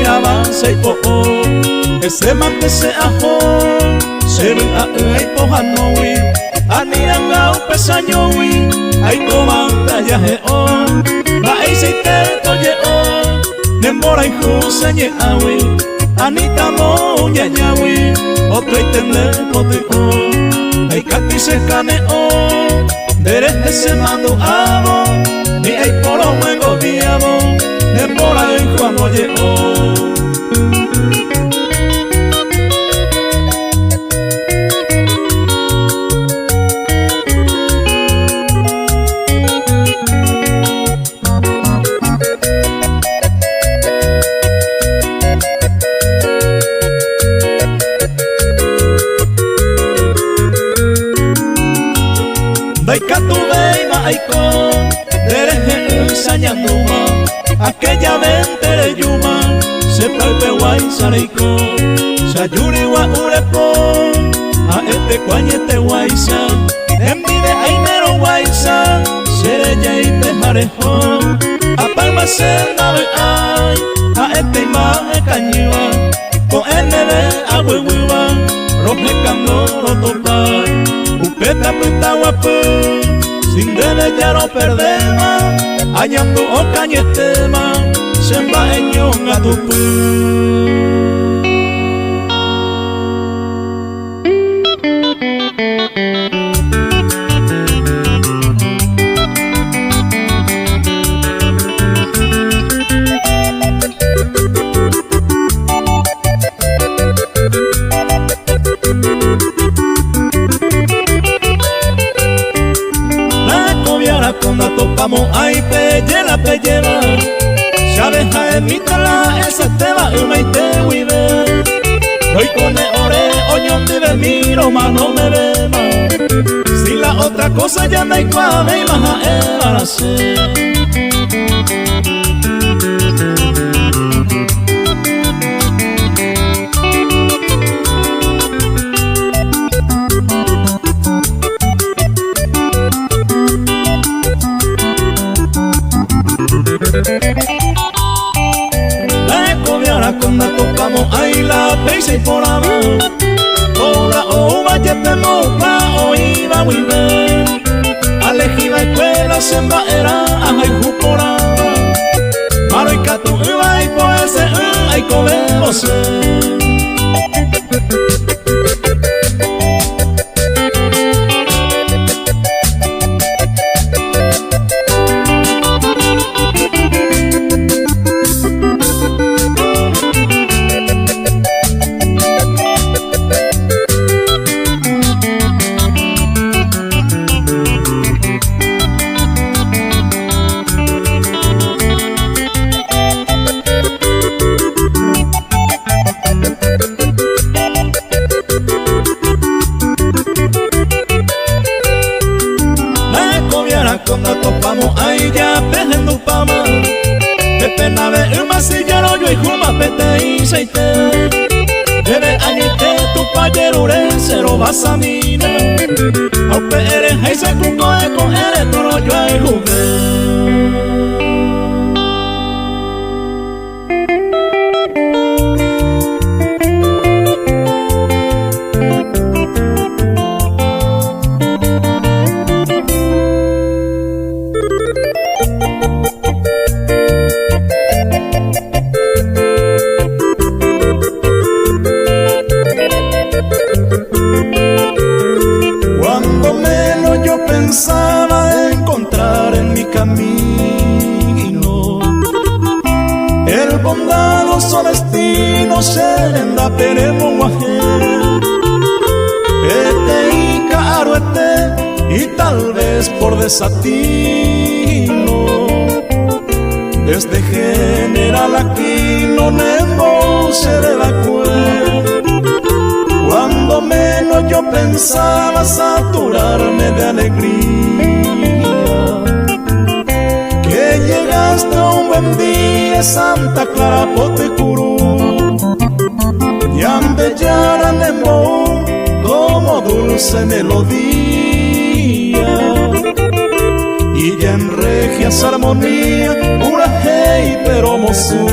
avance y po ese mate se ajo se ve a y po hanoi aniranga un pesaño wi ay comanda ya he on la ese te toye on nemora y juse nye awi anita mo ya yawi otro itende pote on ay kati se kane on dere ese mando amo ni ay poro wengo diamo nemora y cuando ye on aquella vente de yuma se palpe guay sareiko sayuri wa urepo a este cuañete guaysa envide ainero guaysa sereya y tejarejo a palma se nave ay a este imaje cañiwa con enere a huehuiwa roje candoro topar upeta puta guapu sin dele ya no perdemos hallando o cañetema semba eñón a tu cuando topamos ay pellera pellera Shabeja emitala esa te va una y te huive hoy con el ore oñón vive miro más no me ve más si la otra cosa ya no hay cuave y más a embarazar cuando tocamos ahí la peisa y por abajo Ora o vaya te mopa o iba muy bien Alejiva escuela semba era ajay juporaba Maro y catu iba y po ese ay comemos cuando topamos ahí ya pejendo pama Pepe nave uma sillaro yo y juma pete y seite Debe añite tu payero cero basamina Au pere hay se cuco de coger toro yo y juve pensaba encontrar en mi camino el bondadoso destino serenda peremo mujer este y caro este y tal vez por desatino desde general aquí no nemo se de cuando menos yo pensaba saturarme de alegría que llegaste un buen día Santa Clara Potecurú y ambellara Nemo como dulce melodía y ya en regias armonía pura hey pero mozú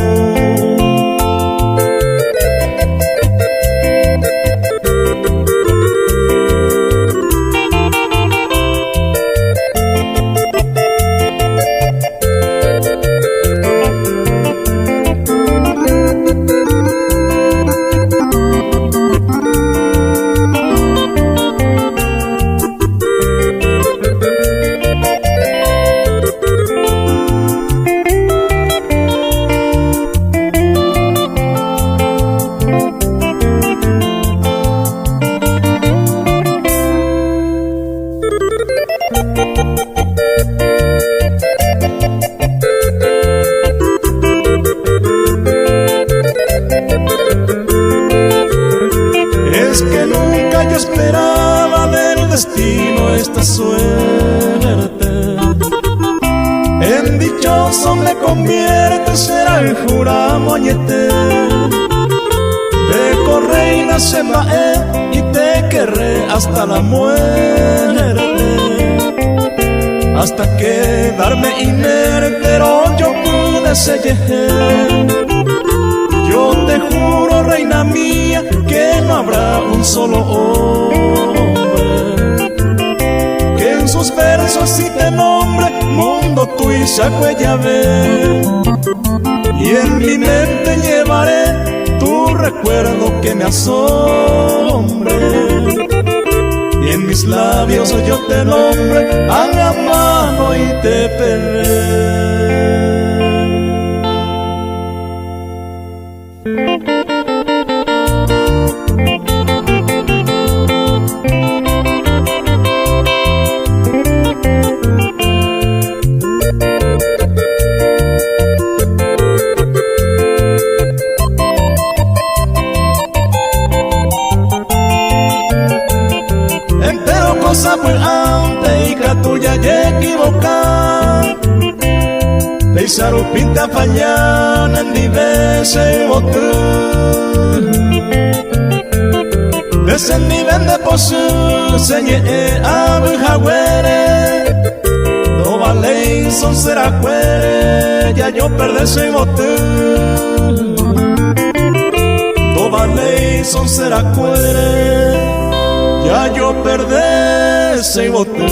moñete. Te corré y naceré y te querré hasta la muerte, hasta quedarme inerte, pero yo pude sellar. Yo te juro, reina mía, que no habrá un solo hombre que en sus versos sí te nombre mundo tú y Sacuellabé. Y en mi mente llevaré tu recuerdo que me asombre, y en mis labios yo te nombre a la mano y te peleé. Empero cosa pues antes y que tuya ya equivocar. Deixar o pinta fallar en diverse bote. Descendí vende posu, señé a Bujagüere. No vale son será cuere, ya yo perdé se bote. No vale son será cuere, ya yo perdé se bote.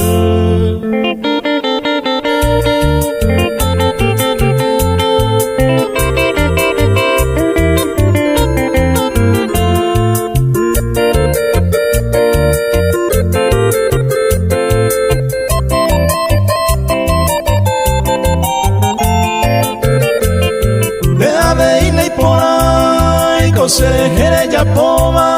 Serejere ya poma,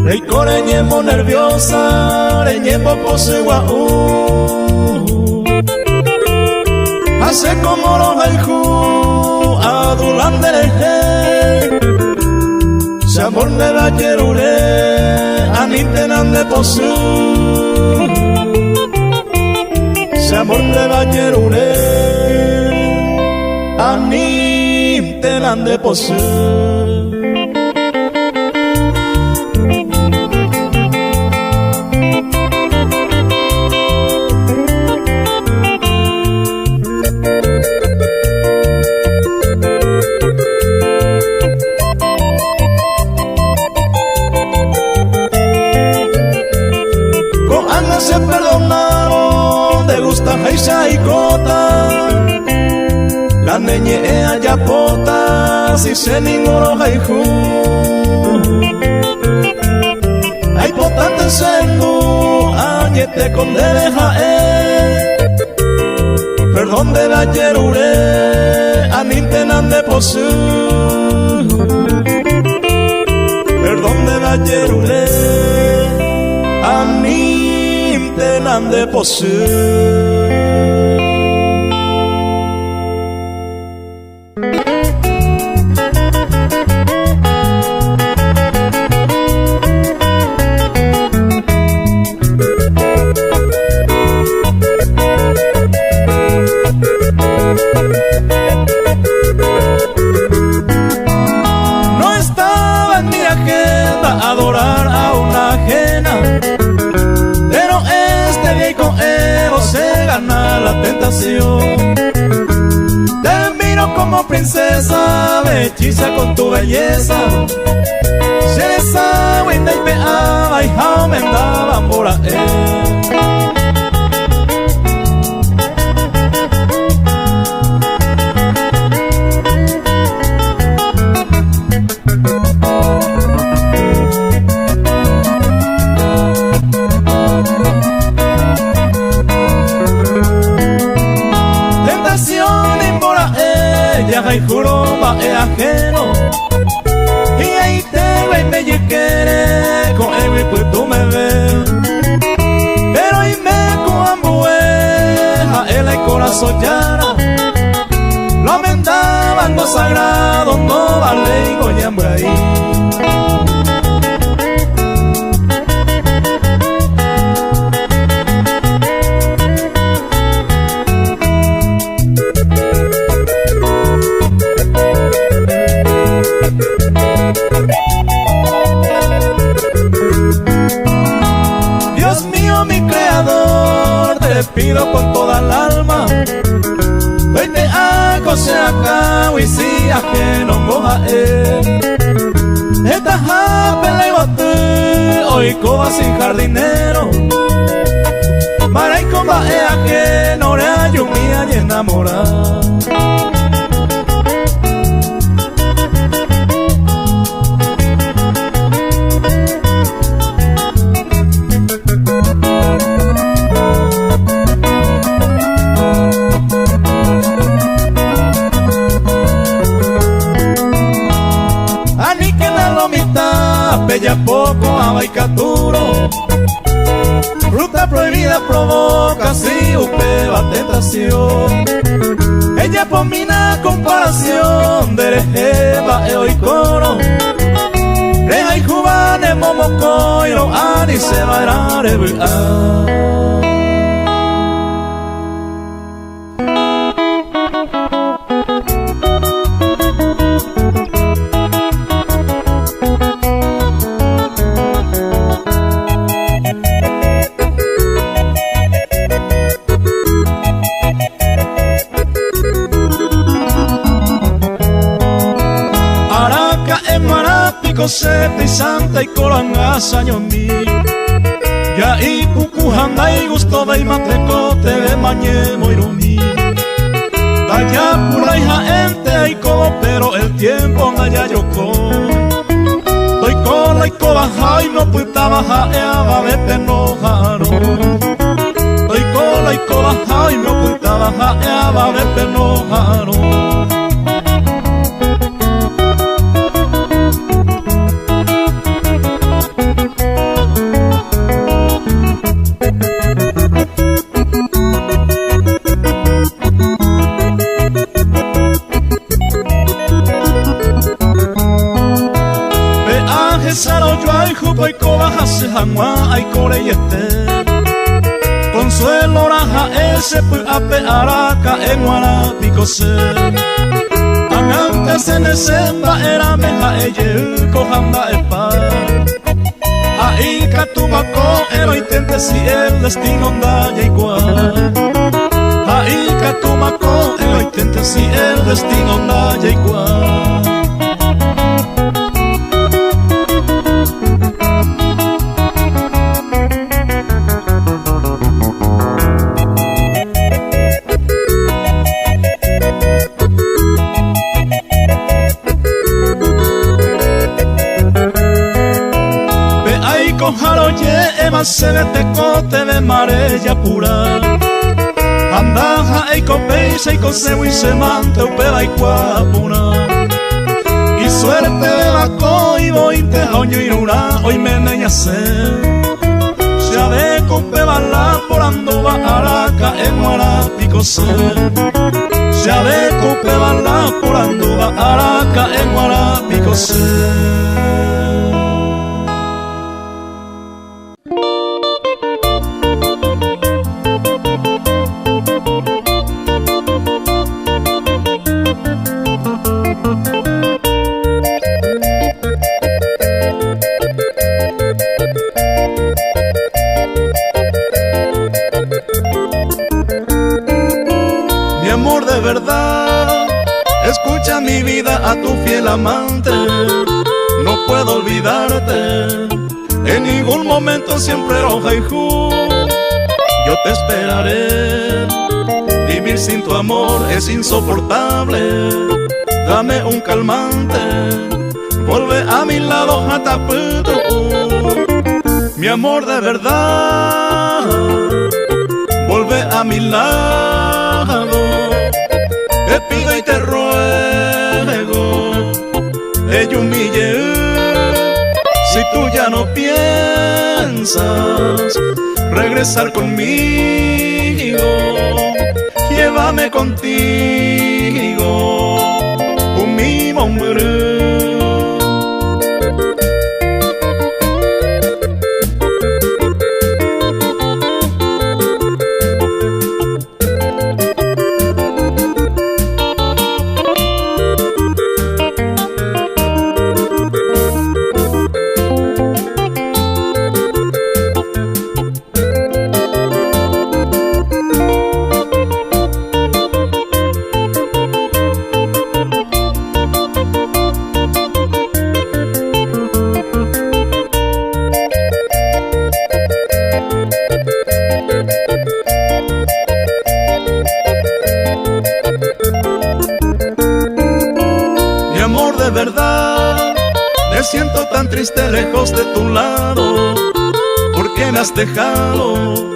recore ñemo nerviosa, reñemo pose guau. Hace como los haiku, adulandereje, se amor de la yerure, anintenan de posu. Se amor de la yerure, anintenan de posu. Se perdonaron, de gusta Jaisa y Cota. La neñe ya pota, si se ningoro Jaijú. Hay potante sendu, añete con dereja perdón de la yerure, anintenan de posu. Perdón de la yerure, anintenan de posu. No estaba en mi agenda adorar a una ajena, pero este viejo ego se gana la tentación. Te miro como princesa, me hechiza con tu belleza. Si eres agua y te peaba y aumentaba por y juro va ajeno, y ahí te ve y me quiere con él y pues tú me ves, pero y me cuambueja él el corazón llana, lo amendaban lo sagrado, no vale y goyambre ahí. wisia que no moja esta japela y bote hoy coba sin jardinero Maraico baea que no le ayumía y enamorada Bella poco a Baicaturo Ruta prohibida provoca si upeva tentación Ella pomina comparación de rejeva e oicoro Reja y jubane momocoiro ani se va a Sete y Santa y Colangasa ñomi Ya y Cucujanda y gusto de Imatrecote de Mañemo y Rumi Daya pura hija ente y co pero el tiempo allá yoko Doy cola y cobaja y no puta baja eaba de penojaro Doy cola y cobaja y no puta baja eaba de penojaro Jupo y cobajase jamua ay core y Consuelo raja ese pu ape araca en guarapico se Anantes en el semba era meja eye cojanda epa Ahí catumaco ero intente si el destino andaya igual Ahí catumaco ero intente si el destino andaya igual se ve tecote de marella pura Andaja e copeisa y cosebo y se mante upeba y cuapuna Y suerte de vaco y bointe oño y nura hoy me neña se de copeba la por andoba araca en guarapico se de copeba la por andoba araca en guarapico se Escucha mi vida a tu fiel amante No puedo olvidarte En ningún momento siempre roja y ju Yo te esperaré Vivir sin tu amor es insoportable Dame un calmante Vuelve a mi lado jataputo Mi amor de verdad Vuelve a mi lado Te pido y te ruego, te humille. Si tú ya no piensas regresar conmigo, llévame contigo, mi hombre. amor de verdad, me siento tan triste lejos de tu lado, porque me has dejado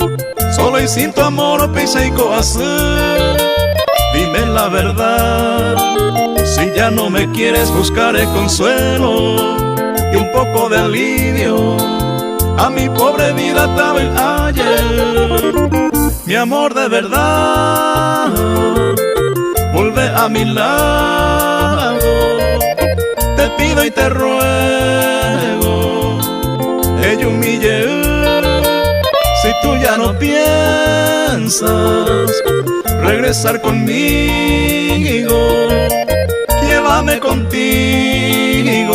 solo y sin tu amor, pisa y coazón. Dime la verdad, si ya no me quieres, buscaré consuelo y un poco de alivio a mi pobre vida también ayer. Mi amor de verdad, vuelve a mi lado, te pido y te ruego, ella humille. Si tú ya no piensas regresar conmigo, llévame contigo.